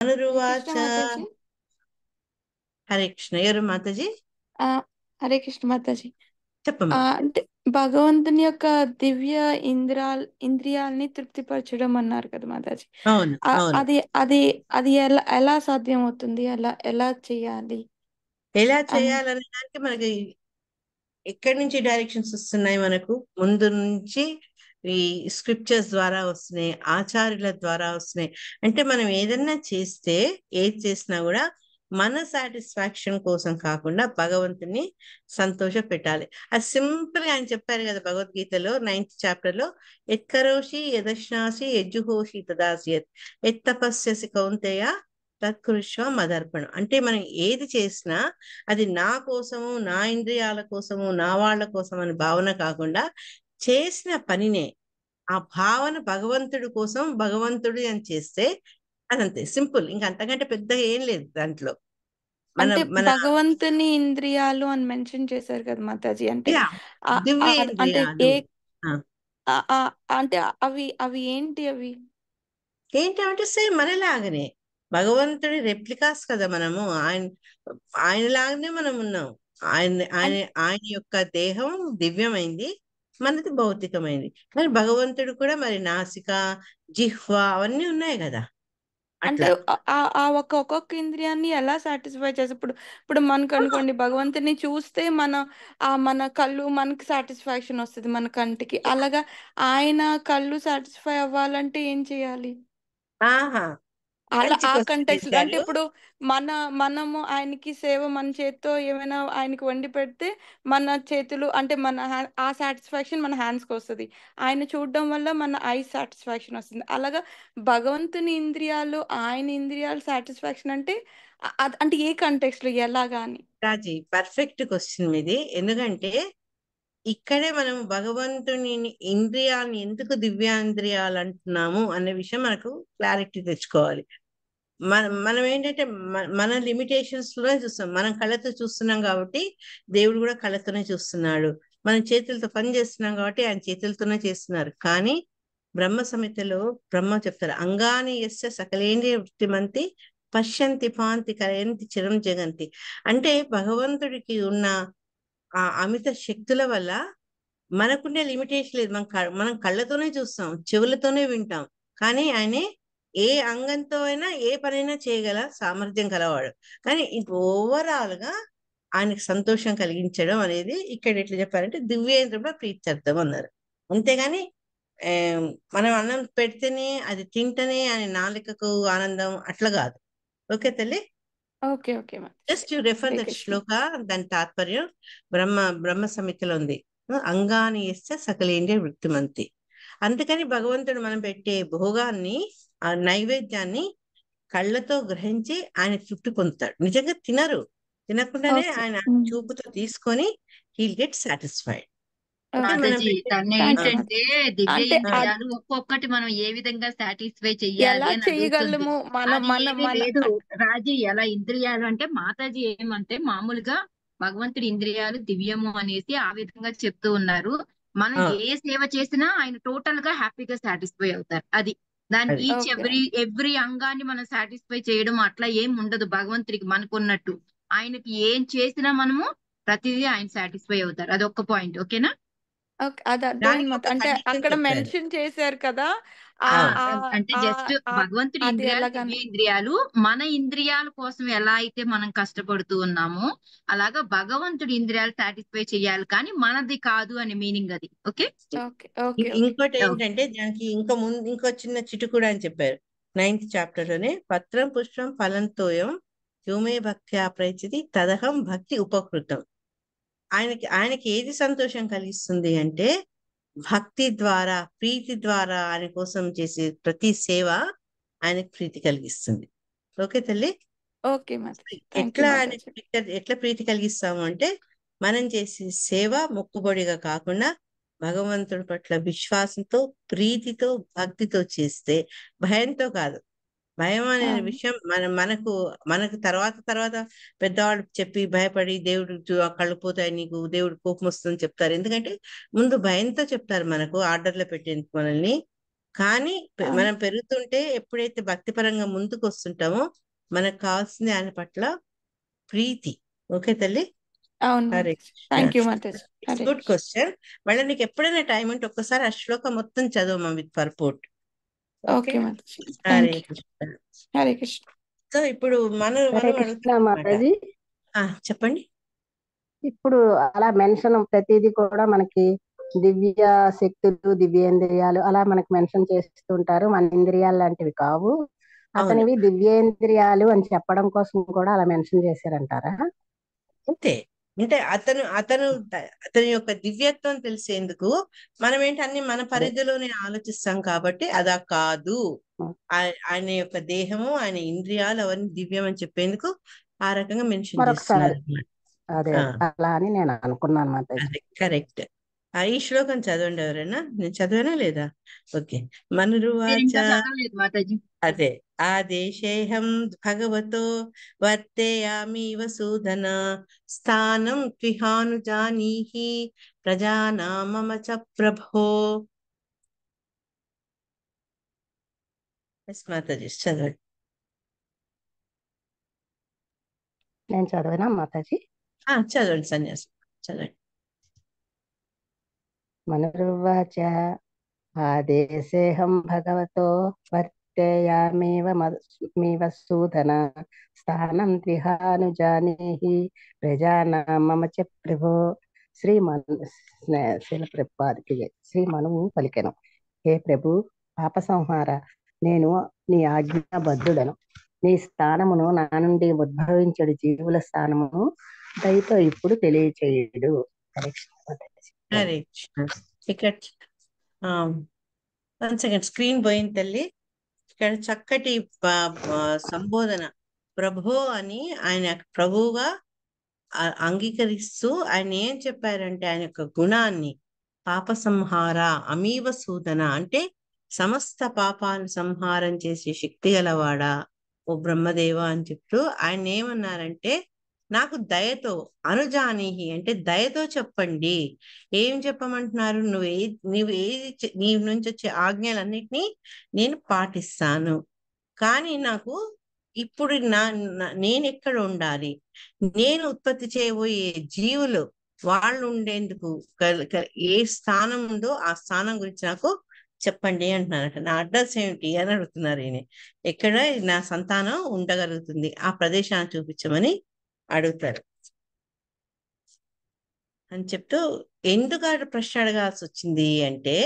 హరే కృష్ణ అనురువాచ. మాతాజీ. హరే కృష్ణ. ఎవరు మాతాజీ? ఆ, హరే కృష్ణ మాతాజీ. చెప్పమ్మా. అంటే భగవంతుని యొక్క దివ్య ఇంద్రియాల్ని తృప్తిపరచడం అన్నారు కదా మాతాజీ. అవును, అవును. అది అది అది ఎలా ఎలా సాధ్యం అవుతుంది, ఎలా ఎలా చేయాలి ఎలా అని? చేయాలనే దానికి మనకి ఎక్కడి నుంచి డైరెక్షన్స్ వస్తున్నాయి? మనకు ముందు నుంచి ఈ స్క్రిప్చర్స్ ద్వారా వస్తున్నాయి, ఆచార్యుల ద్వారా వస్తున్నాయి. అంటే మనం ఏదన్నా చేస్తే, ఏది చేసినా కూడా మన సాటిస్ఫాక్షన్ కోసం కాకుండా భగవంతుని సంతోష పెట్టాలి. అది సింపుల్ గా ఆయన చెప్పారు కదా భగవద్గీతలో 9th చాప్టర్ లో, ఎత్కరోషి యదశ్నాసి యజ్జుహోషి తదాసియత్ ఎత్తపస్యసి కౌంతేయ తత్కృష్వ మదర్పణం. అంటే మనం ఏది చేసినా అది నా కోసము, నా ఇంద్రియాల కోసము, నా వాళ్ళ కోసం అని భావన కాకుండా చేసిన పనినే ఆ భావన భగవంతుడి కోసం, భగవంతుడి అని చేస్తే అదంతే సింపుల్. ఇంకా అంతకంటే పెద్దగా ఏం లేదు దాంట్లో. మన అంటే మన భగవంతుని ఇంద్రియాలు అని మెన్షన్ చేశారు కదా మాతాజీ. అంటే యా, అంటే దివ్యేంద్రియాలు. ఏ ఆ, ఆ, ఆ, అంటే అవి అవి ఏంటి అవి? ఏంటంటే సేమ్ మనలాగనే భగవంతుడి రెప్లికాస్ కదా మనము. ఆయనలాగానే మనం ఉన్నాం. ఆయన ఆయన అన్- ఆయన యొక్క దేహం దివ్యమైంది, మనది భౌతికమైంది. కానీ భగవంతుడు కూడా మరి నాసిక, జిహ్వ అవన్నీ ఉన్నాయి కదా. అంటే అట్లా ఆ ఒక్కొక్క ఇంద్రియాన్ని ఎలా సాటిస్ఫై చేసి ఇప్పుడు ఇప్పుడు మనకు అనుకోండి, భగవంతుని చూస్తే మన కళ్ళు మనకి సాటిస్ఫాక్షన్ వస్తుంది మన కంటికి. అలాగా ఆయన కళ్ళు సాటిస్ఫై అవ్వాలంటే ఏం చేయాలి? ఆహా, అలా మంచి ఆ క్వశ్చన్ కంటెక్స్ట్ అంటే వేశారు. ఇప్పుడు మనము ఆయనకి సేవ మన చేత్తో ఏమైనా ఆయనకి వండి పెడితే మన చేతులు అంటే ఆ సాటిస్ఫాక్షన్ మన హ్యాండ్స్కి వస్తుంది. ఆయన చూడడం వల్ల మన ఐ సాటిస్ఫాక్షన్ వస్తుంది. అలాగా భగవంతుని ఇంద్రియాలు ఆయన ఇంద్రియాలు సాటిస్ఫాక్షన్ అంటే అంటే ఏ కంటెక్స్ట్లో ఎలాగా అని? రాజీ, పర్ఫెక్ట్ క్వశ్చన్ మీది. ఎందుకంటే ఇక్కడే మనం భగవంతుని ఇంద్రియాలను ఎందుకు దివ్యాంద్రియాలు అంటున్నాము అనే విషయం మనకు క్లారిటీ తెచ్చుకోవాలి. మనం ఏంటంటే మన లిమిటేషన్స్ లోనే చూస్తాం. మనం కళ్ళతో చూస్తున్నాం కాబట్టి దేవుడు కూడా కళ్ళతోనే చూస్తున్నాడు. మనం చేతులతో పని చేస్తున్నాం కాబట్టి ఆయన చేతులతోనే చేస్తున్నారు. కానీ బ్రహ్మ సంహితలో బ్రహ్మ చెప్తారు, అంగాని యస్య సకలేంద్రియ వృత్తిమంతి పశ్యంతి పాంతి కరయంతి చిరం జగంతి. అంటే భగవంతుడికి ఉన్న ఆ అమిత శక్తుల వల్ల మనకుండే లిమిటేషన్ లేదు. మనం కళ్ళతోనే చూస్తాం, చెవులతోనే వింటాం. కానీ ఆయనే ఏ అంగంతో అయినా ఏ పనైనా చేయగల సామర్థ్యం కలవాడు. కానీ ఓవరాల్ గా ఆయనకు సంతోషం కలిగించడం అనేది ఇక్కడ ఎట్లా చెప్పారంటే దివ్యేంద్రంలో ప్రీత్యర్థం అన్నారు. అంతేగాని ఆ, మనం అన్నం పెడితేనే అది తింటనే ఆయన నాలుకకు ఆనందం అట్లా కాదు. ఓకే తల్లి. ఓకే ఓకే మాతాజీ. Just you refer Hare that Krishna. శ్లోక. దాని తాత్పర్యం బ్రహ్మ సంహితలో ఉంది. అంగాని ఇస్తే సకలేంద్రియ వృత్తిమంతి. అందుకని భగవంతుడు మనం పెట్టే భోగాన్ని, ఆ నైవేద్యాన్ని కళ్ళతో గ్రహించి ఆయన తృప్తి పొందుతాడు. నిజంగా తినకుండానే ఓకే. ఆయన చూపుతో తీసుకొని heal get satisfied. Okay, okay. మనం మాతాజీ పెట్టే తను థ్యాంక్స్ ఏంటంటే మాతాజీ. దివ్య అంటే ఇంద్రియాలు ఒక్కొక్కటి మనం ఏ విధంగా సాటిస్ఫై చెయ్యాలి ఎలా అని అడుగుతుంది. చేయగలము మన అది మన ఏమీ మన లేదు రాజీ. ఎలా ఇంద్రియాలు అంటే మాతాజీ ఏమంటే మామూలుగా భగవంతుడి ఇంద్రియాలు దివ్యము అనేసి ఆ విధంగా చెప్తూ ఉన్నారు. మనం ఆ, ఏ సేవ చేసినా ఆయన టోటల్ గా హ్యాపీగా సాటిస్ఫై అవుతారు. అది దాని అది ఈచ్ ఓకే. ఎవ్రీ అంగాన్ని మనం సాటిస్ఫై చేయడం అట్లా ఏం ఉండదు భగవంతుడికి మనకున్నట్టు. ఆయనకి ఏం చేసినా మనము ప్రతిదీ ఆయన సాటిస్ఫై అవుతారు. అది ఒక్క పాయింట్. ఓకేనా? ఓకే. అది అర్థమైంది దానికి మాత. ఒక అంటే కండిషన్ అక్కడ చెప్పారు. మెన్షన్ చేశారు కదా. ఆ ఆ అవును, ఆ అంటే ఆ జస్ట్ ఆ- భగవంతుడి అది ఇంద్రియాలు ఎలాగని? దివ్య ఇంద్రియాలు మన ఇంద్రియాల కోసం ఎలా అయితే మనం కష్టపడుతూ ఉన్నామో అలాగా భగవంతుడి ఇంద్రియాలు సాటిస్ఫై చేయాలి, కానీ మనది కాదు అనే మీనింగ్ అది. ఓకే. Okay okay okay. ఇంకోటి ఓ, ఏంటంటే దానికి ఇంకా ముందు ఇంకో చిన్న చిటుకుడు అని చెప్పారు 9th చాప్టర్ లోనే. పత్రం పుష్పం ఫలంతోయం యోమే భక్త్యా ప్రయచితి తదహం భక్తి ఉపకృతం. ఆయనకి ఏది సంతోషం కలిగిస్తుంది అంటే భక్తి ద్వారా, ప్రీతి ద్వారా ఆయన కోసం చేసే ప్రతి సేవ ఆయనకు ప్రీతి కలిగిస్తుంది. ఓకే తల్లి. ఓకే మాతాజీ. థ్యాంక్ యూ ఎట్లా ఆయనకు మాతాజీ. ఎట్లా ప్రీతి కలిగిస్తాము అంటే మనం చేసే సేవ మొక్కుబడిగా కాకుండా భగవంతుడి పట్ల విశ్వాసంతో, ప్రీతితో, భక్తితో చేస్తే, భయంతో కాదు. భయం అనే అవును. విషయం మనకు మనకు తర్వాత తర్వాత పెద్దవాళ్ళు చెప్పి భయపడి దేవుడు కళ్ళు పోతాయి నీకు, దేవుడు కోపం వస్తుందని చెప్తారు. ఎందుకంటే ముందు భయంతో చెప్తారు మనకు ఆర్డర్లో పెట్టేందుకు మనల్ని. కానీ అవును మనం పెరుగుతుంటే ఎప్పుడైతే భక్తిపరంగా ముందుకు వస్తుంటామో మనకు కావాల్సింది ఆయన పట్ల ప్రీతి. ఓకే తల్లి. అవును హరే మాతాజీ. కృష్ణ. థ్యాంక్ యూ మాతాజీ. It's Hare good Krishna. Question. మళ్ళీ నీకు ఎప్పుడైనా టైం ఉంటే ఒక్కసారి ఆ శ్లోకం మొత్తం చదవమా విత్ పర్పోర్ట్. ఓకే. ఓకే మాతాజీ. Hare thank you. Krishna. Hare Krishna. So ఇప్పుడు హరే మనం కృష్ణ అడుగుతామన్నమాట. మాతాజీ. చెప్పండి. ఇప్పుడు అలా మెన్షన్ ప్రతిదీ కూడా మనకి దివ్య శక్తులు, దివ్యేంద్రియాలు అలా మనకి మెన్షన్ చేస్తుంటారు. మన ఇంద్రియాలు లాంటివి కావు, అవును, అతనివి దివ్యేంద్రియాలు అని చెప్పడం కోసం కూడా అలా మెన్షన్ చేశారంటారా? అంతే. అంటే అతని యొక్క దివ్యత్వం తెలిసేందుకు మనం ఏంటి మన అదే పరిధిలోనే ఆలోచిస్తాం కాబట్టి అదా కాదు. ఆయన యొక్క దేహము, ఆయన ఇంద్రియాలు అవన్నీ దివ్యం అని చెప్పేందుకు ఆ రకంగా మెన్షన్ మరొకసారి చేస్తున్నారు అన్నమాట. అదే అలా అని నేను అనుకున్నాను మాతాజీ. అదే కరెక్ట్. ఈ శ్లోకం చదవండి ఎవరైనా. నేను చదివానా లేదా? ఓకే. నేను మనురువాచ. ఇంకా చదవలేదు మాతాజీ. అదే ఆదేశేహం భగవతో వర్తేయామీవ సూదన స్థానం త్విహానుజానీహి ప్రజానాం మమ చ ప్రభో. ఎస్ మాతాజీ చదవండి. నేను చదివినా మాతాజీ? చదవండి సన్యాసి చదవండి. మనుర్వాచ ఆదేశేహం భగవతో వర్తేయామీవ సూదన స్థానం త్రిహానుజానీహి ప్రజానాం మమ చ ప్రభో. శీల ప్రభుపాదికి శ్రీ మనువు పలికెను, హే ప్రభు పాప సంహార, నేను నీ ఆజ్ఞాబద్ధుడను. నీ స్థానమును నా నుండి ఉద్భవించడు జీవుల స్థానమును దయతో ఇప్పుడు తెలియచేయుడు. హరే కృష్ణ. ఇక్కడ వన్ సెకండ్ స్క్రీన్ పోయింది తల్లి. ఇక్కడ చక్కటి సంబోధన ప్రభో అని ఆయన ప్రభువుగా అంగీకరిస్తూ ఆయన ఏం చెప్పారంటే ఆయన యొక్క గుణాన్ని పాప సంహార అమీవ సూదన అంటే సమస్త పాపాలను సంహారం చేసే శక్తి గలవాడా ఓ బ్రహ్మదేవ అని చెప్తూ ఆయన ఏమన్నారంటే నాకు దయతో అనుజానీహి అంటే దయతో చెప్పండి. ఏం చెప్పమంటున్నారు? నీ నుంచి వచ్చే ఆజ్ఞలన్నిటినీ నేను పాటిస్తాను, కానీ నాకు ఇప్పుడు నేను ఎక్కడ ఉండాలి, నేను ఉత్పత్తి చేయబోయే జీవులు వాళ్ళు ఉండేందుకు ఏ స్థానం ఉందో ఆ స్థానం గురించి నాకు చెప్పండి అంటున్నారట. నా అడ్రస్ ఏమిటి అని అడుగుతున్నారు ఈయన. ఎక్కడ నా సంతానం ఉండగలుగుతుంది ఆ ప్రదేశాన్ని చూపించమని అడుగుతారు అని చెప్తూ. ఎందుకు ఆ ప్రశ్న అడగాల్సి వచ్చింది అంటే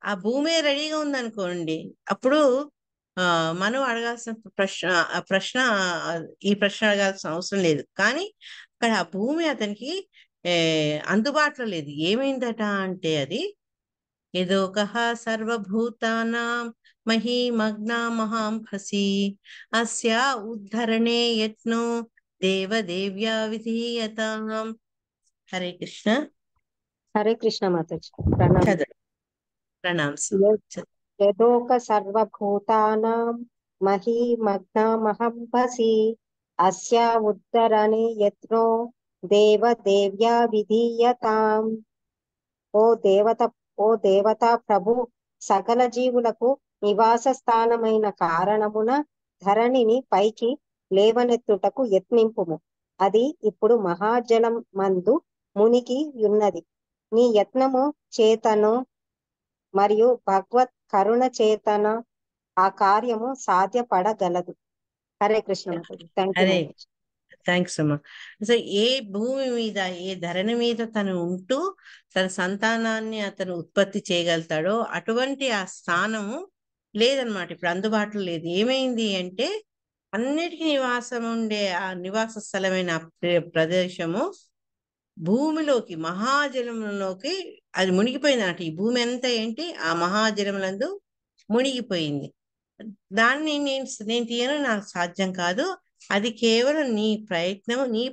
ఆ భూమి రెడీగా ఉందనుకోండి, అప్పుడు మనం అడగాల్సిన ప్రశ్న ఈ ప్రశ్న అడగాల్సిన అవసరం లేదు. కానీ అక్కడ ఆ భూమి అతనికి అందుబాటులో లేదు. ఏమైందట అంటే అది యదోకః సర్వభూతానాం మహీమగ్నా మహాంభసి అస్య ఉద్ధరణే యత్నో దేవదేవ్యా విధీయతాం. హరే కృష్ణ. హరే కృష్ణ మాతాజీ. ప్రణామం. చదువు. ప్రణామ్స్. యదోక సర్వభూతానాం మహీమగ్నామహంభసి అస్య ఉద్ధరణే యత్నో దేవదేవ్యా విధీయతాం. ఓ దేవత ప్రభు, సకల జీవులకు నివాస స్థానమైన కారణమున ధరణిని పైకి లేవనెత్తుటకు యత్నింపుము. అది ఇప్పుడు మహాజలం మందు మునిగి ఉన్నది. నీ యత్నము చేతను మరియు భగవత్ కరుణ చేతన ఆ కార్యము సాధ్యపడగలదు. హరే కృష్ణ మాతాజీ. థ్యాంక్ యూ హరే మాతాజీ. థ్యాంక్స్ అమ్మా. అసలు ఏ భూమి మీద ఏ ధరణి మీద తను ఉంటూ తన సంతానాన్ని అతను ఉత్పత్తి చేయగలుగుతాడో అటువంటి ఆ స్థానము లేదనమాట, ఇప్పుడు అందుబాటులో లేదు. ఏమైంది అంటే అన్నిటికీ నివాసం ఉండే ఆ నివాస స్థలమైన ప్రదేశము భూమిలోకి మహాజలములోకి అది మునిగిపోయింది అన్నట్టు. ఈ భూమి అంతా ఏంటి ఆ మహాజలములందు మునిగిపోయింది. దాన్ని నేను తీయను, నాకు సాధ్యం కాదు. అది కేవలం నీ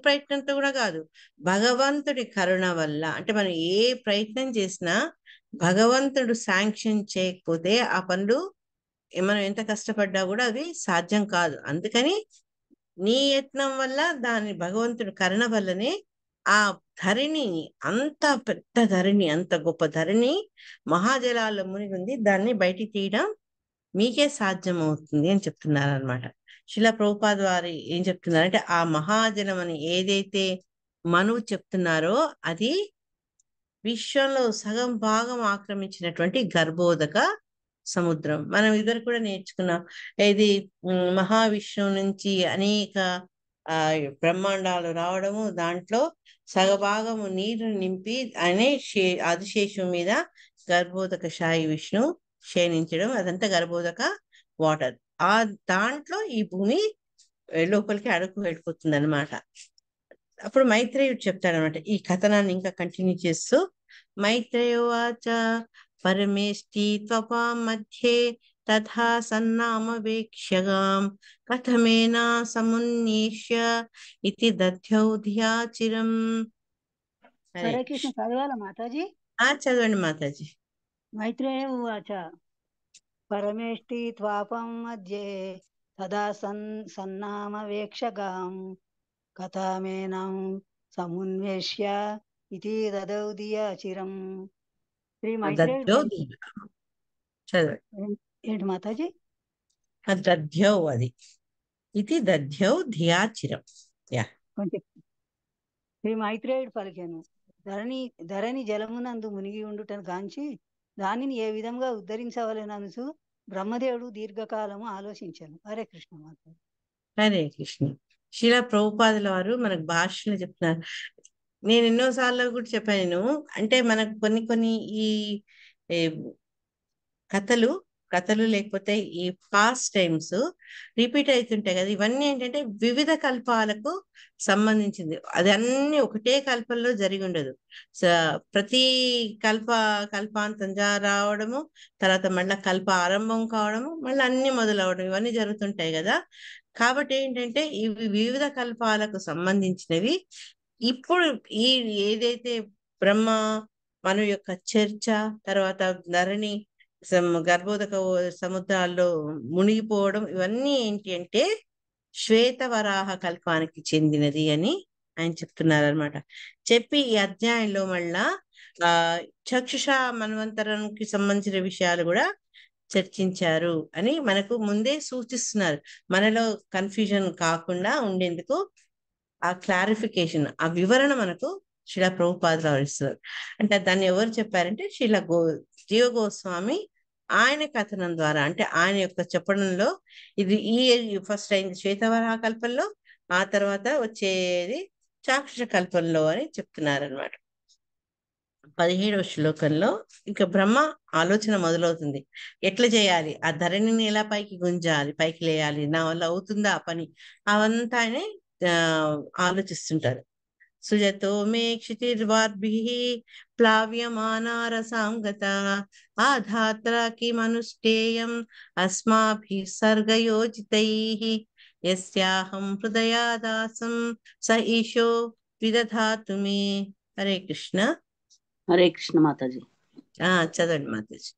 ప్రయత్నంతో కూడా కాదు, భగవంతుడి కరుణ వల్ల. అంటే మనం ఏ ప్రయత్నం చేసినా భగవంతుడు శాంక్షన్ చేయకపోతే ఆ పనులు మనం ఎంత కష్టపడ్డా కూడా అవి సాధ్యం కాదు. అందుకని నీ యత్నం వల్ల దాని భగవంతుడి కరుణ వల్లనే ఆ ధరణి, అంత పెద్ద ధరణి, అంత గొప్ప ధరణి మహాజలాల్లో మునిగి ఉంది. దాన్ని బయటికి తీయడం మీకే సాధ్యం అవుతుంది అని చెప్తున్నారు అనమాట. శిలా ప్రభుపాద వారు ఏం చెప్తున్నారంటే, ఆ మహాజలం అని ఏదైతే మనువు చెప్తున్నారో అది విశ్వంలో సగం భాగం ఆక్రమించినటువంటి గర్భోదక సముద్రం. మనం ఇద్దరు కూడా నేర్చుకున్నాం. ఇది మహావిశ్వం నుంచి అనేక బ్రహ్మాండాలు రావడము, దాంట్లో సగభాగము నీరు నింపి అనే ఆదిశేషం మీద గర్భోదక శాయి విష్ణు శయనించడం, అదంతా గర్భోదక వాటర్. ఆ దాంట్లో ఈ భూమి లోపలికి అడుగు వెళ్ళిపోతుంది అనమాట. అప్పుడు మైత్రేయుడు చెప్తాడనమాట ఈ కథనాన్ని ఇంకా కంటిన్యూ చేస్తూ. మైత్రేయోవాచ పరమేష్టి త్వపాం మధ్యే తథా సన్నామవేక్ష్యగాం కథమేనా సమున్నేష్య ఇతి దధ్యౌ ధియా చిరం. హరే కృష్ణ. చదవాలా మాతాజీ? చదవండి మాతాజీ. మైత్రేయ ఉవాచ పరమేష్టి త్వాపం మధ్యే తదా సన్నామవేక్షగాం కథామేనం సమున్వేష్య ఇతి దదౌ ధియా చిరం. శ్రీ మైత్రేయుడు చదవండి. ఏంటి మాతాజీ? దధ్యౌ, అది ఇది దధ్యౌ ధియా చిరం. కొంచెం. శ్రీ మైత్రేయుడు పలికెను, ధరణి జలమునందు మునిగి ఉండుటను గాంచి దానిని ఏ విధంగా ఉద్ధరించవలెననుచు బ్రహ్మదేవుడు దీర్ఘకాలము ఆలోచించాను. హరే కృష్ణ మాతాజీ. హరే కృష్ణ. శిలా ప్రభుపాదుల వారు మనకు భాషలు చెప్తున్నారు. నేను ఎన్నోసార్లు కూడా చెప్పాను, అంటే మనకు కొన్ని ఈ కథలు లేకపోతే ఈ పాస్ట్ టైమ్స్ రిపీట్ అవుతుంటాయి కదా. ఇవన్నీ ఏంటంటే వివిధ కల్పాలకు సంబంధించింది. అది అన్ని ఒకటే కల్పంలో జరిగి ఉండదు. ప్రతి కల్పాంతంగా రావడము, తర్వాత మళ్ళీ కల్ప ఆరంభం కావడము, మళ్ళీ అన్ని మొదలవడం, ఇవన్నీ జరుగుతుంటాయి కదా. కాబట్టి ఏంటంటే ఇవి వివిధ కల్పాలకు సంబంధించినవి. ఇప్పుడు ఈ ఏదైతే బ్రహ్మ మన యొక్క చర్చ, తర్వాత ధరణి గర్భోదక సముద్రాల్లో మునిగిపోవడం, ఇవన్నీ ఏంటి అంటే శ్వేతవరాహ కల్పానికి చెందినది అని ఆయన చెప్తున్నారు అనమాట. చెప్పి ఈ అధ్యాయంలో మళ్ళా చక్షుష మన్వంతరానికి సంబంధించిన విషయాలు కూడా చర్చించారు అని మనకు ముందే సూచిస్తున్నారు. మనలో కన్ఫ్యూజన్ కాకుండా ఉండేందుకు ఆ క్లారిఫికేషన్, ఆ వివరణ మనకు శిలా ప్రభుపాదులు ఇస్తున్నారు. అంటే దాన్ని ఎవరు చెప్పారంటే జీవ గోస్వామి ఆయన కథనం ద్వారా, అంటే ఆయన యొక్క చెప్పడంలో ఇది ఫస్ట్ అయింది శ్వేతవరాహ కల్పంలో, ఆ తర్వాత వచ్చేది చాక్షుష కల్పంలో అని చెప్తున్నారు అనమాట. 17వ శ్లోకంలో ఇంకా బ్రహ్మ ఆలోచన మొదలవుతుంది. ఎట్లా చేయాలి, ఆ ధరణిని ఎలా పైకి గుంజాలి, పైకి లేయాలి, నా వల్ల అవుతుందా ఆ పని, అవంతా ఆయన ఆలోచిస్తుంటారు. సుజతో మే క్షితిర్వార్భిః ప్లావ్యమానా రసాంగత ఆధాత్ర కిమనుష్ఠేయం అస్మాభిః సర్గయోజితైః యస్యాహం హృదయాదాసం స ఈశో విదధాతు మే. హరే కృష్ణ. హరే కృష్ణ మాతాజీ. చదవండి మాతాజీ.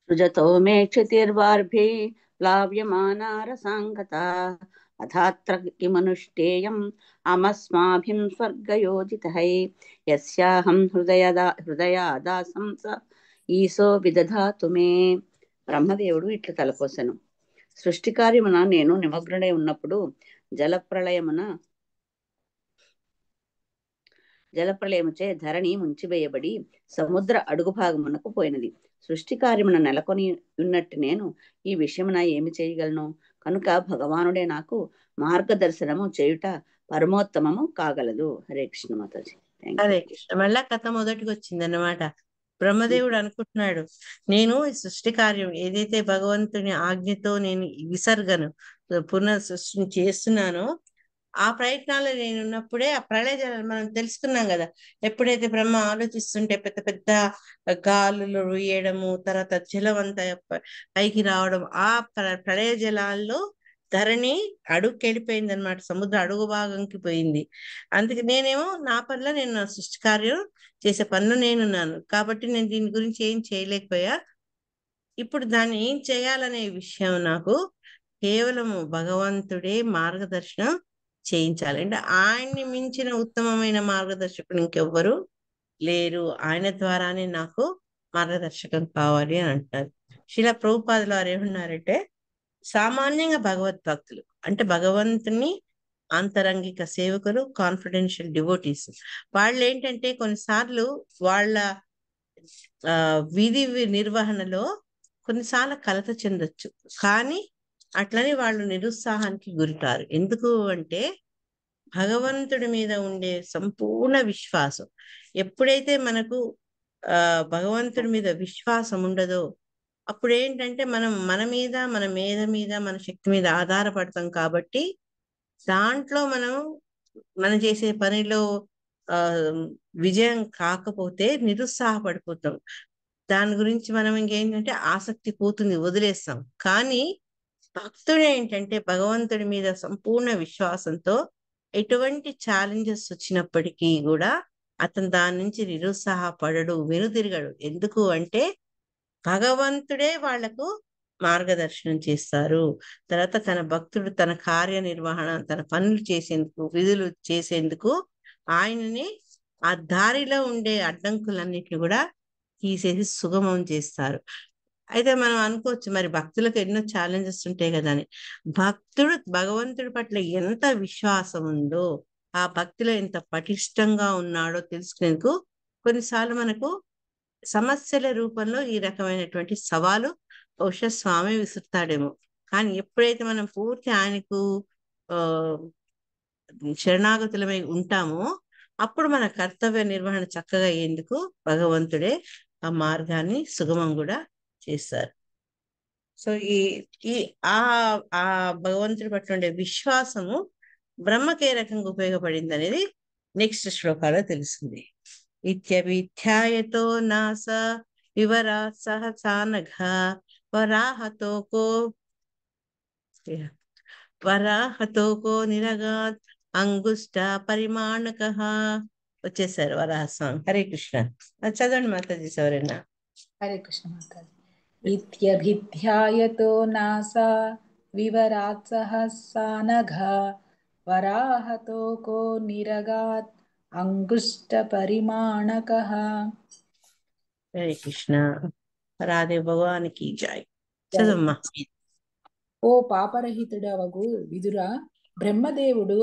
సృజతో మే క్షితిర్వార్భిః ప్లావ్యమానా రసాంగత అథాత్ర కిమనుష్ఠేయం అమస్మాభిం స్వర్గయోజితః యస్యాహం హృదయాదాసం స ఈశో విదధాతు మే. బ్రహ్మదేవుడు ఇట్లా తలపోసెను, సృష్టి కార్యమున నేను నిమగ్నుడై ఉన్నప్పుడు జలప్రళయముచే ధరణి ముంచివేయబడి సముద్ర అడుగు భాగమునకు పోయినది. సృష్టి కార్యమున నెలకొని ఉన్నట్టు నేను ఈ విషయమున ఏమి చేయగలను? కనుక భగవానుడే నాకు మార్గదర్శనము చేయుట పరమోత్తమము కాగలదు. హరే కృష్ణ మాతాజీ. హరే కృష్ణ. మళ్ళా కథ మొదటికి వచ్చింది అన్నమాట. బ్రహ్మదేవుడు అనుకుంటున్నాడు, నేను ఈ సృష్టి కార్యం ఏదైతే భగవంతుని ఆజ్ఞతో నేను విసర్గను పునః సృష్టిని చేస్తున్నానో, ఆ ప్రయత్నాలు నేను ఉన్నప్పుడే ఆ ప్రళయ జలాలు మనం తెలుసుకున్నాం కదా. ఎప్పుడైతే బ్రహ్మ ఆలోచిస్తుంటే పెద్ద పెద్ద గాలులు రుయ్యడము, తర్వాత జలం అంతా పైకి రావడం, ఆ ప్రళయ జలాల్లో ధరణి అడుగుకెళ్ళిపోయింది అనమాట, సముద్ర అడుగు భాగంకి పోయింది. అందుకే నేనేమో నా పనిలో నేను నా సృష్టి కార్యం చేసే పనులు నేనున్నాను, కాబట్టి నేను దీని గురించి ఏం చేయలేకపోయా. ఇప్పుడు దాన్ని ఏం చేయాలనే విషయం నాకు కేవలము భగవంతుడే మార్గదర్శనం చేయించాలి. అంటే ఆయన్ని మించిన ఉత్తమమైన మార్గదర్శకుడు ఇంకెవ్వరు లేరు, ఆయన ద్వారానే నాకు మార్గదర్శకం కావాలి అని అంటారు. శిలా ప్రభుపాదుల వారు ఏమన్నారంటే, సామాన్యంగా భగవద్భక్తులు అంటే భగవంతుని ఆంతరంగిక సేవకులు, కాన్ఫిడెన్షియల్ డివోటీస్, వాళ్ళు ఏంటంటే కొన్నిసార్లు వాళ్ళ విధి నిర్వహణలో కొన్నిసార్లు కలత చెందొచ్చు. కానీ అట్లని వాళ్ళు నిరుత్సాహానికి గురికారు. ఎందుకు అంటే భగవంతుడి మీద ఉండే సంపూర్ణ విశ్వాసం. ఎప్పుడైతే మనకు భగవంతుడి మీద విశ్వాసం ఉండదో అప్పుడు ఏంటంటే మనం మన మీద, మన మేధ మీద, మన శక్తి మీద ఆధారపడతాం. కాబట్టి దాంట్లో మనం చేసే పనిలో విజయం కాకపోతే నిరుత్సాహపడిపోతాం. దాని గురించి మనం ఇంకేంటంటే ఆసక్తి పోతుంది, వదిలేస్తాం. కానీ భక్తుడు ఏంటంటే భగవంతుడి మీద సంపూర్ణ విశ్వాసంతో ఎటువంటి ఛాలెంజెస్ వచ్చినప్పటికీ కూడా అతను దాని నుంచి నిరుత్సాహపడడు, వెనుతిరగడు. ఎందుకు అంటే భగవంతుడే వాళ్లకు మార్గదర్శనం చేస్తారు. తర్వాత తన భక్తుడు తన కార్యనిర్వహణ, తన పనులు చేసేందుకు, విధులు చేసేందుకు ఆయనని ఆ దారిలో ఉండే అడ్డంకులన్నిటిని కూడా తీసేసి సుగమం చేస్తారు. అయితే మనం అనుకోవచ్చు మరి భక్తులకు ఎన్నో ఛాలెంజెస్ ఉంటాయి కదా అని. భక్తుడు భగవంతుడి పట్ల ఎంత విశ్వాసం ఉందో, ఆ భక్తిలో ఎంత పటిష్టంగా ఉన్నాడో తెలుసుకునేందుకు కొన్నిసార్లు మనకు సమస్యల రూపంలో ఈ రకమైనటువంటి సవాలు బహుశా స్వామి విసురుతాడేమో. కానీ ఎప్పుడైతే మనం పూర్తి ఆయనకు శరణాగతులమై ఉంటామో అప్పుడు మన కర్తవ్య నిర్వహణ చక్కగా అయ్యేందుకు భగవంతుడే ఆ మార్గాన్ని సుగమం కూడా చేస్తారు. సో ఈ ఆ ఆ భగవంతుడి పట్ల ఉండే విశ్వాసము బ్రహ్మకే రకంగా ఉపయోగపడింది అనేది నెక్స్ట్ శ్లోకాలో తెలుస్తుంది. ఇత్యభిధ్యాయతో నాస వివరా సహసానఘ వరాహతోకో నిరగాత్ అంగుష్ట పరిమాణక. వచ్చేసారు వరాహ స్వామి. హరే కృష్ణ. చదవండి మాతాజీ ఎవరైనా. హరే కృష్ణ మాతాజీ. ఇత్యభిధ్యాయతో నాసా వివరాత్ సహసానఘ వరాహతోకో నిరగాత్ అంగుష్ట పరిమాణకః. హరే కృష్ణ. రాధే భగవానికి జై. చదమ్మా. ఓ పాపరహితుడవగు విదురా, బ్రహ్మదేవుడు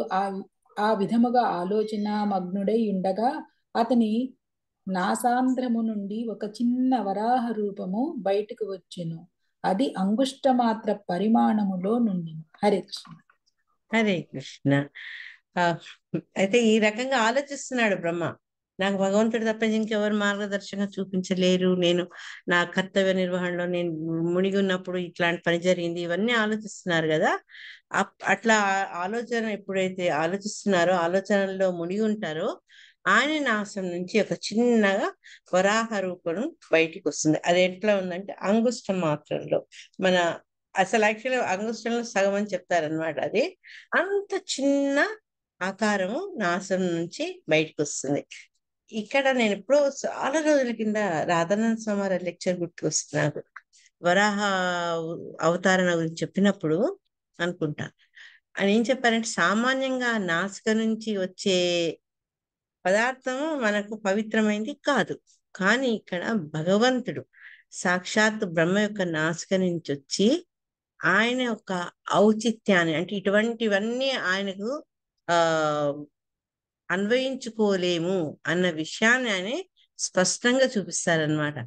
ఆ విధముగా ఆలోచన మగ్నుడై ఉండగా అతని నాసాంధ్రము నుండి ఒక చిన్న వరాహ రూపము బయటకు వచ్చెను. అది అంగుష్ట మాత్ర పరిమాణములో నుండి. హరే కృష్ణ. హరే కృష్ణ. అయితే ఈ రకంగా ఆలోచిస్తున్నాడు బ్రహ్మ. నాకు భగవంతుడు తప్ప ఇంకెవరు మార్గదర్శకంగా చూపించలేరు, నేను నా కర్తవ్య నిర్వహణలో నేను మునిగి ఉన్నప్పుడు ఇట్లాంటి పని జరిగింది, ఇవన్నీ ఆలోచిస్తున్నారు కదా. అట్లా ఆలోచన ఎప్పుడైతే ఆలోచిస్తున్నారో, ఆలోచనల్లో మునిగి ఉంటారో, ఆయన నాశనం నుంచి ఒక చిన్నగా వరాహ రూపం బయటికి వస్తుంది. అది ఎట్లా ఉందంటే అంగుష్టం మాత్రంలో, మన అసలు యాక్చువల్గా అంగుష్టంలో సగం అని చెప్తారనమాట. అది అంత చిన్న ఆకారము నాశనం నుంచి బయటకు వస్తుంది. ఇక్కడ నేను ఎప్పుడో చాలా రోజుల కింద రాధానంద స్వామి లెక్చర్ గుర్తుకొస్తుంది నాకు. వరాహ అవతారణ గురించి చెప్పినప్పుడు అనుకుంటా ఆయన ఏం చెప్పారంటే, సామాన్యంగా నాసిక నుంచి వచ్చే పదార్థము మనకు పవిత్రమైంది కాదు. కానీ ఇక్కడ భగవంతుడు సాక్షాత్ బ్రహ్మ యొక్క నాసిక నుంచి వచ్చి ఆయన యొక్క ఔచిత్యాన్ని, అంటే ఇటువంటివన్నీ ఆయనకు అన్వయించుకోలేము అన్న విషయాన్ని ఆయన స్పష్టంగా చూపిస్తారనమాట.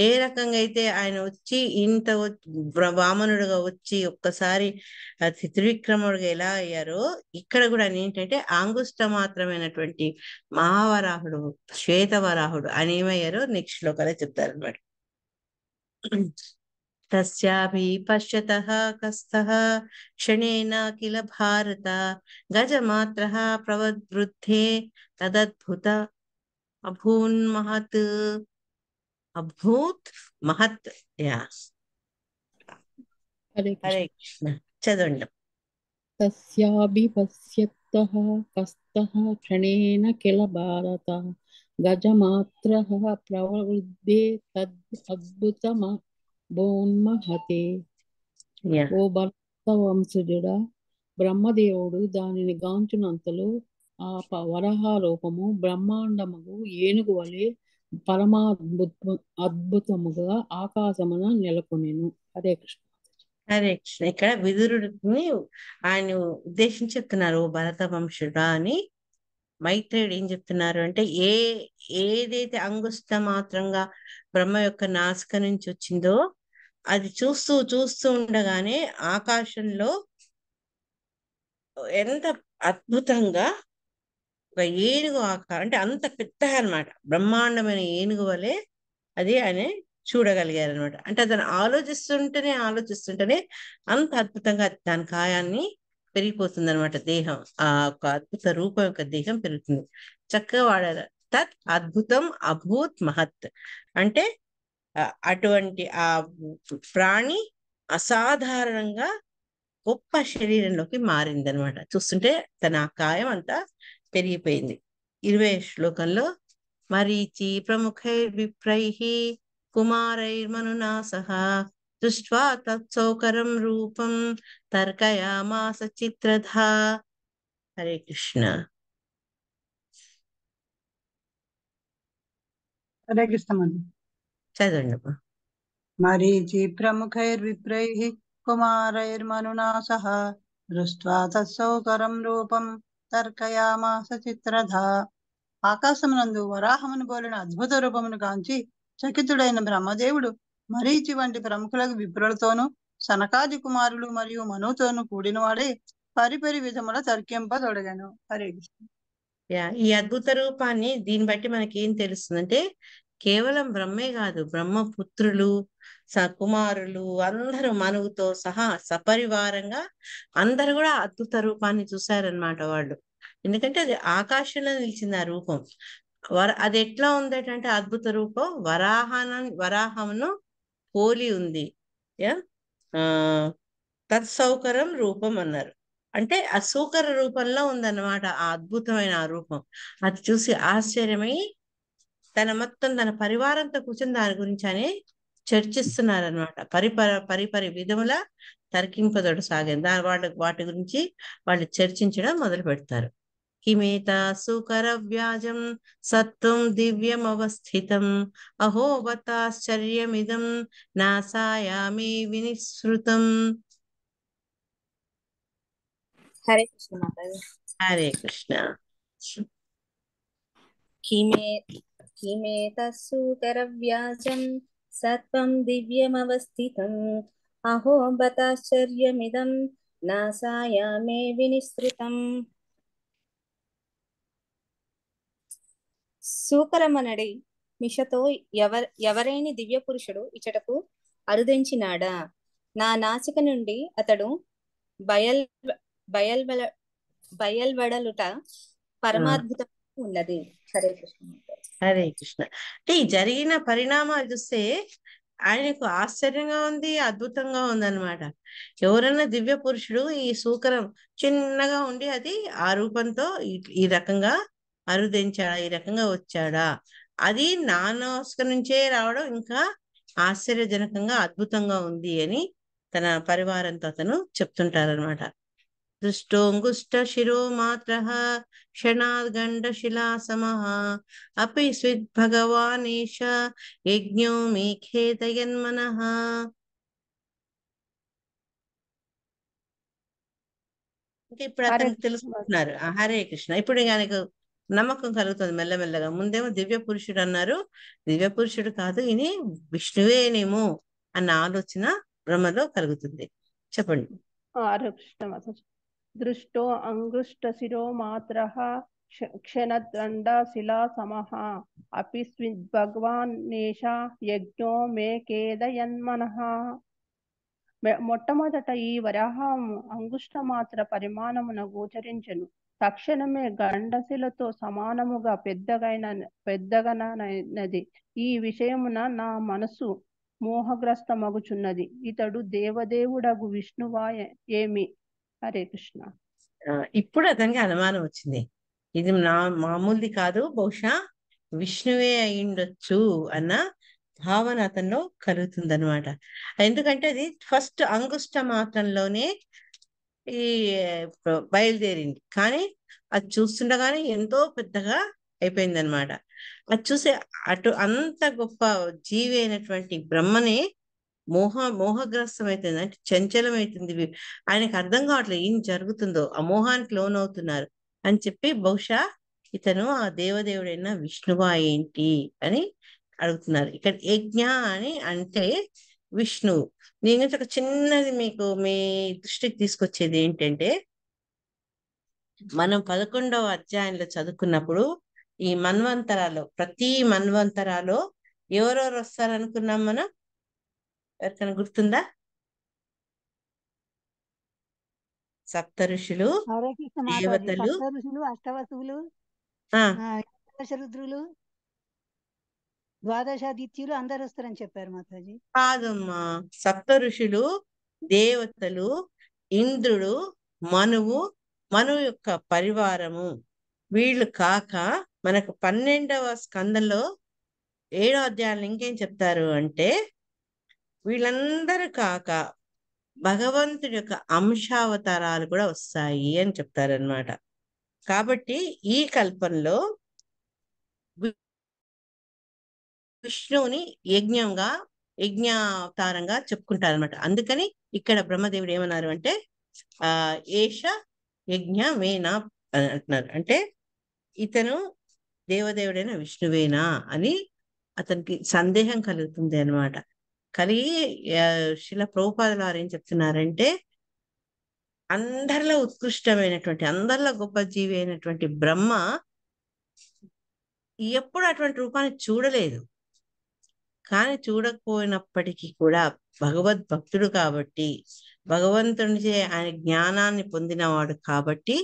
ఏ రకంగా అయితే ఆయన వచ్చి ఇంత వామనుడుగా వచ్చి ఒక్కసారి త్రివిక్రముడుగా ఎలా అయ్యారో, ఇక్కడ కూడా ఆయన ఏంటంటే అంగుష్ట మాత్రమైనటువంటి మహావరాహుడు, శ్వేతవరాహుడు అని ఏమయ్యారో నెక్స్ట్ లోకలే చెప్తారనమాట. తస్యాభి పశ్యతః కస్తః క్షణేన కిల భారత గజమాత్రః ప్రవద్వృద్ధే తదద్భుత అభూన్మహత్. అభూత్ మహత్. యా. హరే హరే కృష్ణ. చదవండి. తస్యాభిపశ్యత్తః కస్తః క్షణేన కిల భారత గజమాత్రః ప్రవృద్ధే తద్ అద్భుతమభూన్మహతే. ఓ భరత వంశజుడా, బ్రహ్మదేవుడు దానిని గాంచునంతలో ఆ వరాహ రూపము బ్రహ్మాండముగు ఏనుగు వలె అద్భుతముగా ఆకాశమున నెలకొనెను. హరే కృష్ణ. హరే కృష్ణ. ఇక్కడ విదురుడిని ఆయన ఉద్దేశించి చెప్తున్నారు, ఓ భరత వంశుడా అని. మైత్రేయుడు ఏం చెప్తున్నారు అంటే, ఏదైతే అంగుష్ట మాత్రంగా బ్రహ్మ యొక్క నాసిక నుంచి వచ్చిందో అది చూస్తూ చూస్తూ ఉండగానే ఆకాశంలో ఎంత అద్భుతంగా ఒక ఏనుగు ఆకారం, అంటే అంత పెద్దగా అన్నమాట, బ్రహ్మాండమైన ఏనుగు వలె అది ఆయన చూడగలిగారు అనమాట. అంటే అతను ఆలోచిస్తుంటేనే అంత అద్భుతంగా దాని కాయాన్ని పెరిగిపోతుంది అనమాట. దేహం, ఆ ఒక అద్భుత రూపం యొక్క దేహం పెరుగుతుంది. చక్కగా వాడారు. తత్ అద్భుతం అభూత్ మహత్ అంటే అటువంటి ఆ ప్రాణి అసాధారణంగా గొప్ప శరీరంలోకి మారింది అనమాట. చూస్తుంటే తన కాయం అంతా పెరిగిపోయింది. 20వ శ్లోకంలో మరీచి ప్రముఖైర్విప్రైః కుమారైర్మనునా సహ దృష్ట్వా తత్సౌకరం రూపం తర్కయామాస చిత్రధా. హరే కృష్ణ. హరే కృష్ణ మంది. చదవండి. మరీచి ప్రముఖైర్విప్రైః కుమారైర్మనునా సహ దృష్ట్వా తత్సౌకరం రూపం తర్కయామాస చిత్రధా. ఆకాశమునందు వరాహమును పోలిన అద్భుత రూపమును కాంచి చకితుడైన బ్రహ్మదేవుడు మరీచి వంటి ప్రముఖులకు విప్రులతోనూ సనకాది కుమారులు మరియు మనుతోనూ కూడినవాడే పరిపరి విధముల తర్కింపతొడగను. హరే కృష్ణ. ఈ అద్భుత రూపాన్ని దీన్ని బట్టి మనకి ఏం తెలుస్తుందంటే, కేవలం బ్రహ్మే కాదు, బ్రహ్మపుత్రులు కుమారులు అందరూ మనువుతో సహా సపరివారంగా అందరు కూడా అద్భుత రూపాన్ని చూశారనమాట వాళ్ళు. ఎందుకంటే అది ఆకాశంలో నిలిచింది ఆ రూపం. అది ఎట్లా ఉందటంటే అద్భుత రూపం వరాహమును పోలి ఉంది. తత్సౌకరం రూపం అన్నారు. అంటే ఆ సూకర రూపంలో ఉందన్నమాట ఆ అద్భుతమైన ఆ రూపం. అది చూసి ఆశ్చర్యమై తన పరివారంతో కూర్చొని దాని గురించి అని చర్చిస్తున్నారనమాట. పరిపరి విధముల తర్కింపదొడు సాగింది. వాటి గురించి వాళ్ళు చర్చించడం మొదలు పెడతారు. కిమేత సూకర వ్యాజం సత్వం దివ్యం అవస్థితం అహోబతాశ్చర్యమిదం నాసాయామి వినిశ్రుతం. హరే కృష్ణ మాతాజీ. హరే కృష్ణ. కిమేతస్సూకరవ్యాజం సత్వం దివ్యమవస్థితం అహో బతాశ్చర్యమిదం నాసాయామే వినిశ్రుతం. సూకరమనడి మిషతో ఎవరైని దివ్య పురుషుడు ఇచ్చటకు అరుదించినాడా? నా నాసిక నుండి అతడు బయల్వెడలుట పరమాద్భుతం ఉన్నది. హరే కృష్ణ. హరే కృష్ణ. అంటే ఈ జరిగిన పరిణామాలు చూస్తే ఆయనకు ఆశ్చర్యంగా ఉంది, అద్భుతంగా ఉందన్నమాట. ఎవరన్నా దివ్య పురుషుడు ఈ సూకరం చిన్నగా ఉండి అది ఆ రూపంతో ఈ రకంగా అరుదించాడా, ఈ రకంగా వచ్చాడా, అది నాసిక నుంచే రావడం ఇంకా ఆశ్చర్యజనకంగా అద్భుతంగా ఉంది అని తన పరివారంతో అతను చెప్తుంటారనమాట. దృష్టోంగుష్ట శిరో మాత్ర క్షణాద్ గండ శిలా సమః అపి స్విద్ భగవానేష యజ్ఞో మే ఖేదయన్మనః. ఇప్పుడు అతను తెలుసుకుంటున్నారు. హరే కృష్ణ. ఇప్పుడు ఆయనకు నమ్మకం కలుగుతుంది మెల్లమెల్లగా. ముందేమో దివ్య పురుషుడు అన్నారు, దివ్య పురుషుడు కాదు ఈయన విష్ణువేనేమో అన్న ఆలోచన బ్రహ్మలో కలుగుతుంది. చెప్పండి. హరే కృష్ణ మాతాజీ. దృష్టో అంగుష్ట శిరో మాత్ర క్షణదండ శిలా సమః అపి స్విద్ భగవానేష యజ్ఞో మే ఖేదయన్మనః. మొట్టమొదట ఈ వరాహం అంగుష్ట మాత్ర పరిమాణమున గోచరించెను. తక్షణమే గండశిలతో సమానముగా పెద్దగనైనది. ఈ విషయమున నా మనసు మోహగ్రస్తమగుచున్నది. ఇతడు దేవదేవుడగు విష్ణువా ఏమి? హరే కృష్ణ. ఇప్పుడు అతనికి అనుమానం వచ్చింది, ఇది మామూలుది కాదు, బహుశా విష్ణువే అయిండొచ్చు అన్న భావన అతనిలో కలుగుతుంది అనమాట. ఎందుకంటే అది ఫస్ట్ అంగుష్ట మాత్రంలోనే ఈ బయలుదేరింది. కానీ అది చూస్తుండగానే ఎంతో పెద్దగా అయిపోయింది అనమాట. అది చూసి అటు అంత గొప్ప జీవి అయినటువంటి బ్రహ్మని మోహగ్రస్తం అవుతుంది, అంటే చంచలమైతుంది. ఆయనకు అర్థం కావట్లేదు ఏం జరుగుతుందో, ఆ మోహానికి లోనవుతున్నారు అని చెప్పి బహుశా ఇతను ఆ దేవదేవుడైన విష్ణువా ఏంటి అని అడుగుతున్నారు. ఇక్కడ యజ్ఞ అని అంటే విష్ణువు. దీని గురించి ఒక చిన్నది మీకు మీ దృష్టికి తీసుకొచ్చేది ఏంటంటే, మనం 11వ అధ్యాయంలో చదువుకున్నప్పుడు ఈ మన్వంతరాలో, ప్రతి మన్వంతరాలో ఎవరెవరు వస్తారనుకున్నాం మనం? ఎవరికైనా గుర్తుందా? సప్త ఋషులు, హరే కృష్ణ మాతాజీ. దేవతలు, సప్త ఋషులు, అష్టవసువులు, ఆ రుద్రులు, ద్వాదశాదిత్యులు అందరు వస్తారని చెప్పారు మాతాజీ. కాదమ్మా, సప్త ఋషులు, దేవతలు, ఇంద్రుడు, మనువు, మనువు యొక్క పరివారము, వీళ్ళు కాక మనకు 12వ స్కందంలో 7వ అధ్యాయంలో ఇంకేం చెప్తారు అంటే, వీళ్ళందరూ కాక భగవంతుడి యొక్క అంశావతారాలు కూడా వస్తాయి అని చెప్తారనమాట. కాబట్టి ఈ కల్పంలో విష్ణువుని యజ్ఞావతారంగా చెప్పుకుంటారనమాట. అందుకని ఇక్కడ బ్రహ్మదేవుడు ఏమన్నారు అంటే ఏష యజ్ఞ మేనా అని అంటున్నారు. అంటే ఇతను దేవదేవుడైన విష్ణువేనా అని అతనికి సందేహం కలుగుతుంది అనమాట. కలిగి శిల ప్రభుపాదుల వారు ఏం చెప్తున్నారంటే, అందరిలో ఉత్కృష్టమైనటువంటి, అందరిలో గొప్ప జీవి అయినటువంటి బ్రహ్మ ఎప్పుడు అటువంటి రూపాన్ని చూడలేదు. కానీ చూడకపోయినప్పటికీ కూడా భగవద్భక్తుడు కాబట్టి, భగవంతునిచే ఆయన జ్ఞానాన్ని పొందినవాడు కాబట్టి,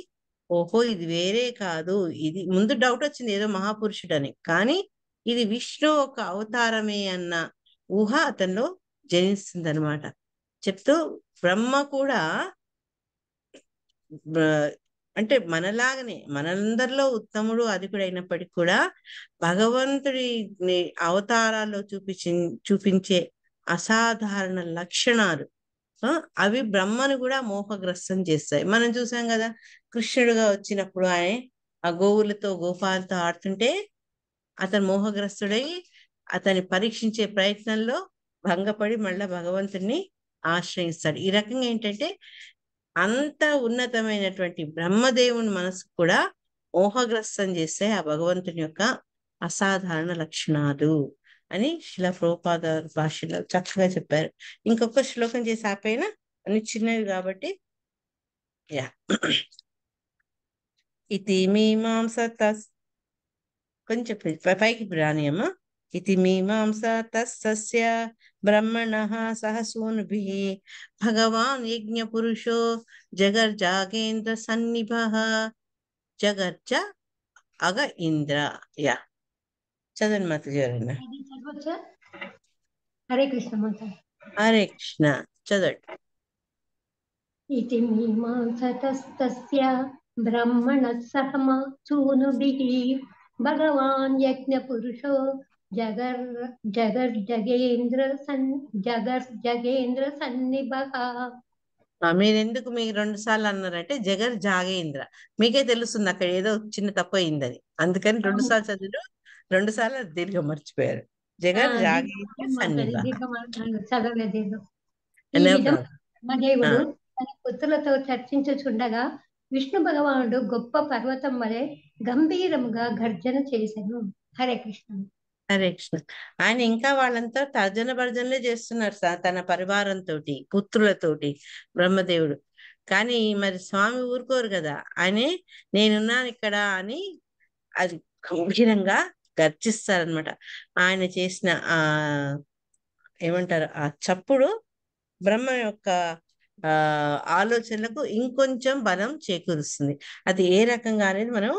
ఓహో ఇది వేరే కాదు, ఇది ముందు డౌట్ వచ్చింది ఏదో మహాపురుషుడని, కానీ ఇది విష్ణు ఒక అవతారమే అన్న ఊహ అతనిలో జనిస్తుంది అనమాట. చెప్తూ బ్రహ్మ కూడా అంటే మనలాగనే మనందరిలో ఉత్తముడు అధికుడు అయినప్పటికీ కూడా భగవంతుడి అవతారాల్లో చూపించే అసాధారణ లక్షణాలు అవి బ్రహ్మను కూడా మోహగ్రస్తం చేస్తాయి. మనం చూసాం కదా, కృష్ణుడుగా వచ్చినప్పుడు ఆయన ఆ గోవులతో గోపాలతో ఆడుతుంటే అతను మోహగ్రస్తుడై అతన్ని పరీక్షించే ప్రయత్నంలో భంగపడి మళ్ళా భగవంతుడిని ఆశ్రయిస్తాడు. ఈ రకంగా ఏంటంటే అంత ఉన్నతమైనటువంటి బ్రహ్మదేవుని మనసు కూడా మోహగ్రస్తం చేస్తే ఆ భగవంతుని యొక్క అసాధారణ లక్షణాలు అని శిలా ప్రభుపాద భాషలో చక్కగా చెప్పారు. ఇంకొక శ్లోకం చేసి ఆపైన అన్ని చిన్నవి కాబట్టి యా ఇది మీమాంస కొంచెం పైకి రానియమ్మా. ఇది మీమాంస తస్య బ్రహ్మణః సహ సూనుభిః భగవాన్ యజ్ఞ పురుషో జగర్జాగేంద్ర సన్నిభః జగర్జ అగ ఇంద్ర. యా చదవండి మాతాజీ ఎవరన్నా. హరే కృష్ణ మాత. హరే కృష్ణ చదవండి. ఇతి మీమాంసతస్తస్య బ్రహ్మణః సహ సూనుభిః భగవాన్ యజ్ఞ పురుషో జగర్జగేంద్ర సన్నిభః. మీరెందుకు మీరు 2 సార్లు అన్నారంటే జగర్ జాగేంద్ర, మీకే తెలుస్తుంది అక్కడ ఏదో చిన్న తప్పు అయిందని, అందుకని 2 సార్లు చదివారు, 2 సార్లు దీర్ఘం మర్చిపోయారు. జగర్ జాగేంద్ర సన్నిభః. చదవలేదు. ఈ No విధంగా problem. బ్రహ్మదేవుడు తన పుత్రులతో చర్చించుచుండగా విష్ణు భగవానుడు గొప్ప పర్వతం వలె గంభీరముగా గర్జన చేసెను. హరే కృష్ణ. హరే కృష్ణ. ఆయన ఇంకా వాళ్ళంతా తర్జన భర్జనలే చేస్తున్నారు తన పరివారంతో, పుత్రులతోటి బ్రహ్మదేవుడు. కానీ మరి స్వామి ఊరుకోరు కదా, ఆయనే నేనున్నాను ఇక్కడ అని అది గంభీరంగా గర్జిస్తారనమాట. ఆయన చేసిన ఏమంటారు ఆ చప్పుడు బ్రహ్మ యొక్క ఆలోచనలకు ఇంకొంచెం బలం చేకూరుస్తుంది. అది ఏ రకంగా అనేది మనం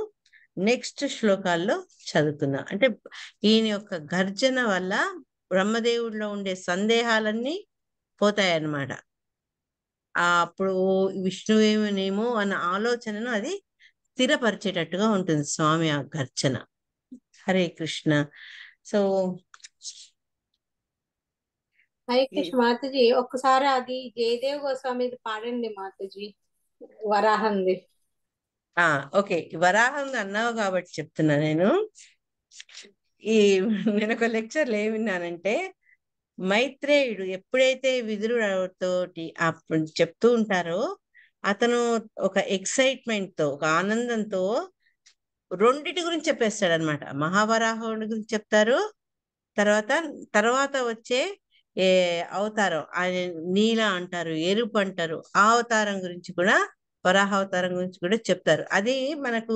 నెక్స్ట్ శ్లోకాల్లో చదువుకుందాం. అంటే ఈయన యొక్క గర్జన వల్ల బ్రహ్మదేవుడిలో ఉండే సందేహాలన్నీ పోతాయన్నమాట. అప్పుడు విష్ణువేమోనేమో అన్న ఆలోచనను అది స్థిరపరిచేటట్టుగా ఉంటుంది స్వామి ఆ గర్జన. హరే కృష్ణ. సో హరే కృష్ణ మాతాజీ, ఒక్కసారి అది జయదేవ్ గోస్వామి పాడండి మాతాజీ. వరాహంది. ఓకే, వరాహం అన్నావు కాబట్టి చెప్తున్నా నేను. ఈ నేను ఒక లెక్చర్లు ఏమి విన్నానంటే, మైత్రేయుడు ఎప్పుడైతే విదురుడితోటి అప్పుడు చెప్తూ ఉంటారో, అతను ఒక ఎక్సైట్మెంట్ తో, ఒక ఆనందంతో రెండిటి గురించి చెప్పేస్తాడు అనమాట. మహావరాహుడి గురించి చెప్తారు, తర్వాత వచ్చే ఏ అవతారం ఆయన నీల అంటారు, ఎరుపు అంటారు, ఆ అవతారం గురించి కూడా, వరాహ అవతారం గురించి కూడా చెప్తారు. అది మనకు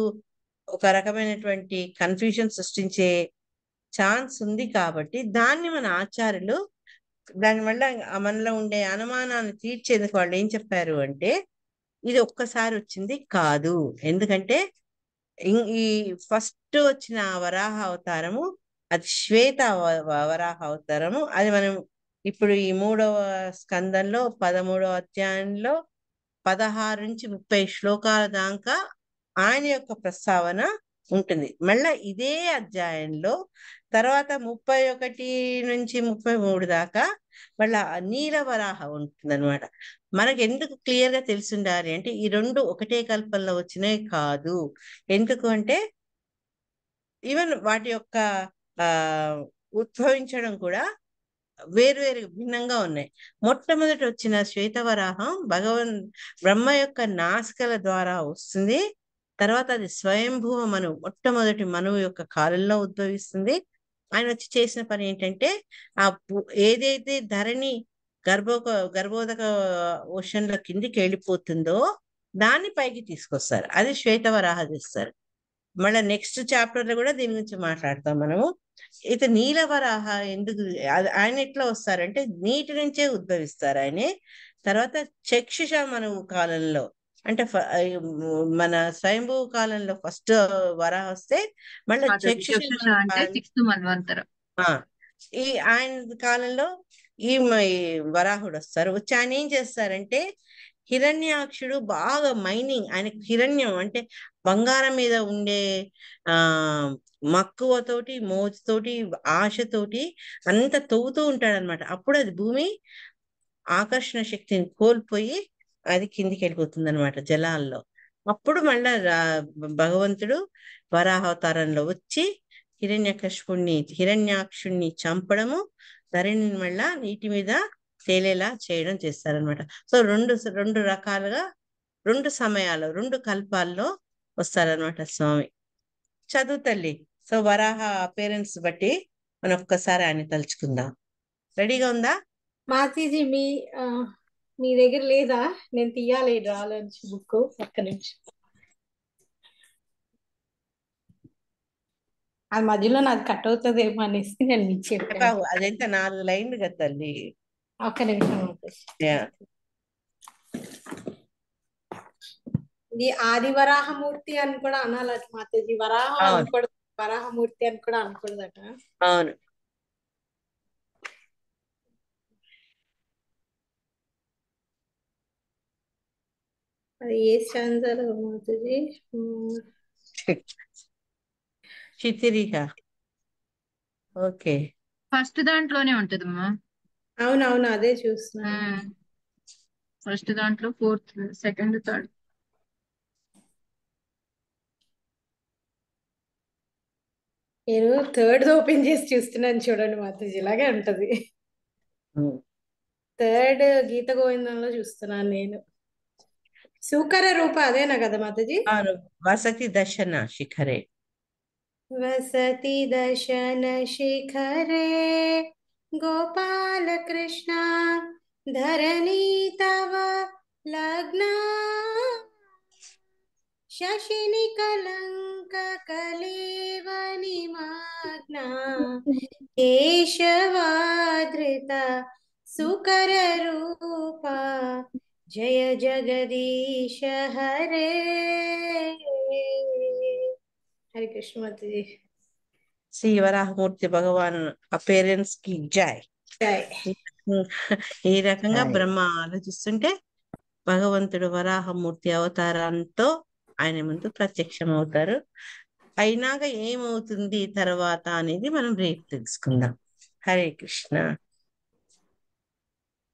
ఒక రకమైనటువంటి కన్ఫ్యూజన్ సృష్టించే ఛాన్స్ ఉంది కాబట్టి దాన్ని మన ఆచార్యులు దానివల్ల మనలో ఉండే అనుమానాన్ని తీర్చేందుకు వాళ్ళు ఏం చెప్పారు అంటే, ఇది ఒక్కసారి వచ్చింది కాదు. ఎందుకంటే ఈ ఫస్ట్ వచ్చిన వరాహ అవతారము అది శ్వేత వరాహ అవతారము. అది మనం ఇప్పుడు ఈ 3వ స్కందంలో 13వ అధ్యాయంలో 16 నుంచి 30 శ్లోకాల దాకా ఆయన యొక్క ప్రస్తావన ఉంటుంది. మళ్ళా ఇదే అధ్యాయంలో తర్వాత 31 నుంచి 33 దాకా మళ్ళా నీలవరాహ ఉంటుంది అనమాట. మనకు ఎందుకు క్లియర్ గా తెలిసిండాలి అంటే, ఈ రెండు ఒకటే కల్పంలో వచ్చినవి కాదు. ఎందుకు అంటే ఈవెన్ వాటి యొక్క ఆ ఉద్భవించడం కూడా వేరువేరు భిన్నంగా ఉన్నాయి. మొట్టమొదటి వచ్చిన శ్వేతవరాహం బ్రహ్మ యొక్క నాసికల ద్వారా వస్తుంది. తర్వాత అది స్వయంభూవ మనువు, మొట్టమొదటి మనువు యొక్క కాలంలో ఉద్భవిస్తుంది. ఆయన వచ్చి చేసిన పని ఏంటంటే, ఏదైతే ధరణి గర్భోదక ఓషన్ల కిందికి వెళ్ళిపోతుందో దాన్ని పైకి తీసుకొస్తారు. అది శ్వేతవరాహ చేస్తారు. మళ్ళీ నెక్స్ట్ చాప్టర్ లో కూడా దీని గురించి మాట్లాడతాం మనము. అయితే నీలవరాహ ఎందుకు ఆయన ఎట్లా వస్తారంటే, నీటి నుంచే ఉద్భవిస్తారు ఆయనే. తర్వాత చక్షుష మనువు కాలంలో, అంటే మన స్వయంభూ కాలంలో ఫస్ట్ వరాహ వస్తే మళ్ళీ చక్షుష అంటే 6th మన్వంతరం. ఈ ఆయన కాలంలో ఈ వరాహుడు వస్తారు. వచ్చి ఆయన ఏం చేస్తారంటే, హిరణ్యాక్షుడు బాగా మైనింగ్, ఆయనకు హిరణ్యం అంటే బంగారం మీద ఉండే మక్కువతోటి, మోజుతోటి, ఆశతోటి అంత తవ్వుతూ ఉంటాడనమాట. అప్పుడు అది భూమి ఆకర్షణ శక్తిని కోల్పోయి అది కిందికి వెళ్ళిపోతుంది అనమాట జలాల్లో. అప్పుడు మళ్ళా భగవంతుడు వరాహావతారంలో వచ్చి హిరణ్యాక్షుణ్ణి చంపడము, ధరణిని మళ్ళా నీటి మీద తేలేలా చేయడం చేస్తారనమాట. సో రెండు రకాలుగా, రెండు సమయాల్లో, రెండు కల్పాల్లో వస్తారనమాట స్వామి. చదువు తల్లి. సో వరాహ పేరెంట్స్ బట్టి మనం ఒక్కసారి ఆయన తలుచుకుందాం. రెడీగా ఉందా మాతీజీ? మీ దగ్గర లేదా? నేను తీయాలి డ్రాలో నుంచి బుక్. ఒక్క నిమిషం. అది మధ్యలో నాకు కట్ అవుతుందేమో అనేసి నేను మీకు చెప్పాను. అదెంత 4 లైన్లు కదా తల్లి. ఒక్క నిమిషం. ఇది ఆదివరాహమూర్తి అని కూడా అనాలట మాతాజీ. వరాహం అనకూడదు, వరాహమూర్తి అని కూడా అనకూడదట. అవును. అది ఏ స్టాంజాలో మాతాజీ? చితిరిక. ఓకే, ఫస్ట్ దాంట్లోనే ఉంటదమ్మా. అవునవును, అదే చూస్తున్నా. ఫస్ట్ దాంట్లో 4th, 2nd, 3rd. నేను 3rd ఓపెన్ చేసి చూస్తున్నాను చూడండి మాతాజీ. ఇలాగే ఉంటది. 3rd గీత గోవిందంలో చూస్తున్నాను నేను. సూకర రూప అదేనా కదా మాతాజీ? వసతి దర్శన శిఖరే. వసతి దర్శన శిఖరే గోపాల కృష్ణ ధరణి తవ లగ్న శశిని కలంక కలేవని మగ్న కేశవాధృత సుకర రూప జయ జగదీశ హరే. హరే కృష్ణ మాతాజీ. శ్రీ వరాహమూర్తి భగవాన్ అపేరెన్స్ కి జై. ఈ రకంగా బ్రహ్మ ఆలోచిస్తుంటే భగవంతుడు వరాహమూర్తి అవతారంతో ఆయన ముందు ప్రత్యక్షం అవుతారు. అయినాక ఏమవుతుంది తర్వాత అనేది మనం రేపు తెలుసుకుందాం. హరే కృష్ణ.